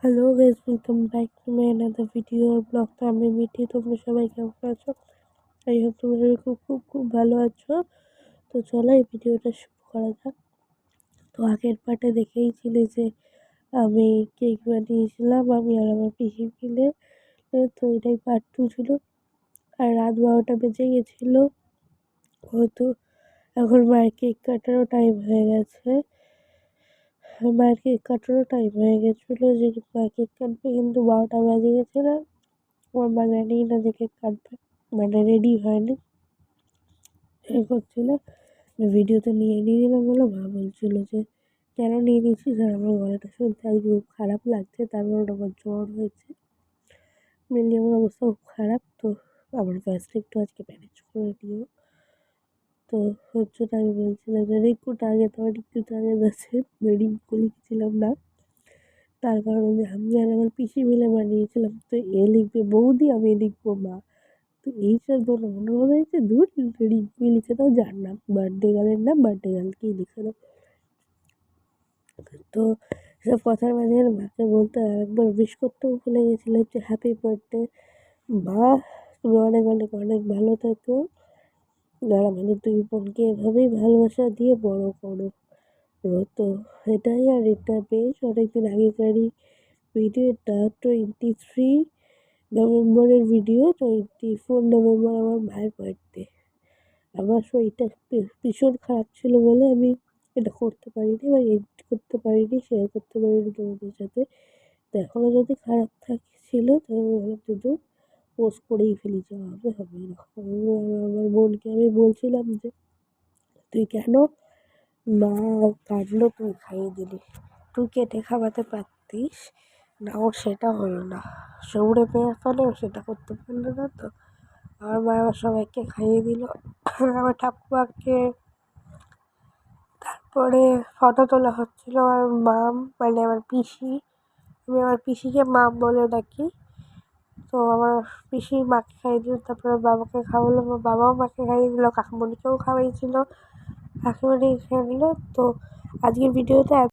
Hello guys, welcome back to my another video আর blog. তো আমি মিঠি, তোমরা সবাই কেমন আছো? আই হোপ তোমরা সবাই খুব খুব খুব ভালো আছো। তো চলো এই ভিডিওটা শুরু করা যাক। তো আগের পার্টে দেখেইছিলে যে আমি কেক বানিয়েছিলাম, আমি আর আমার পিসি মিলে। তো এটাই পার্ট 2 ছিল। আর রাত 12টা বেজে গেছিলো। হয়তো এখন মায়ের কেক কাটারও টাইম হয়ে গেছে। মায়ের কেক কাটারও টাইম হয়ে গেছিলো, যে মায়ের কেক কাটবে, কিন্তু 12টা বেজে গেছিলো। আমার মা জানেই না যে কেক কাটবে, মানে রেডি হয়নি, এই করছিল। ভিডিওতে নিয়ে নিলাম বলে মা বলছিল যে কেন নিয়ে নিয়েছিস, আর আমার গলাটা শুনতে আজকে খুব খারাপ লাগছে, তারপর আমার জ্বর হয়েছে, মেনলি আমার অবস্থা খুব খারাপ। তো আমার ভয়েসটা একটু আজকে ম্যানেজ করে নিও। তো হচ্ছে আমি বলছিলাম যে একটু আগে যাচ্ছে মেডিকেল লিখছিলাম না, তার কারণ যে আমি আর আমার পিসি মিলে বানিয়েছিলাম। তো এ লিখবে বৌদি, আমি লিখবো মা। তো এইসব দোনো মনে হয়েছে দূর রিঙ্কি লিখে দাও, যার নাম বার্থডে গার্লের নাম বার্থডে গার্লকেই লিখে দাও। তো সব কথার মাঝে মাকে বলতে একবার উইশ করতেও ভুলে গেছিলাম যে হ্যাপি বার্থডে মা, তুমি অনেক অনেক অনেক ভালো থাকো, আর আমাদের দুই বোনকে এভাবেই ভালোবাসা দিয়ে বড় করো। তো এটাই। আর এটা বেশ অনেকদিন আগেকারই ভিডিও, এটা 23 নভেম্বরের ভিডিও। 24 নভেম্বর আমার ভাইয়ের বার্থডে। আমার শরীরটা ভীষণ খারাপ ছিল বলে আমি এটা করতে পারিনি, বা এডিট করতে পারিনি, শেয়ার করতে পারিনি তোমাদের সাথে। তো এখনও যদি খারাপ ছিল তাহলে শুধু পোস্ট করেই ফেলি, যে হবে না। আমার বোনকে আমি বলছিলাম যে তুই কেন মা কাটলো, তুই খাইয়ে দিলি, তুই কেটে খাওয়াতে পারতিস না, ওর সেটা হলো না, সৌড়ে পেয়ে ফেলে, ও সেটা করতে পারলো না। তো আমার মা আবার সবাইকে খাইয়ে দিল, আমার ঠাকুমাকে। তারপরে ফটো তোলা হচ্ছিল, আর মাম মানে আমার পিসি, আমি আমার পিসিকে মাম বলে ডাকি। তো আমার পিসি মাকে খাইয়ে দিল, তারপরে বাবাকে খাওয়ালো, আমার বাবাও মাকে খাইয়ে দিল, কাকিমণিকেও খাওয়াইছিল, কাকিমণি খেয়ে নিল। তো আজকের ভিডিওতে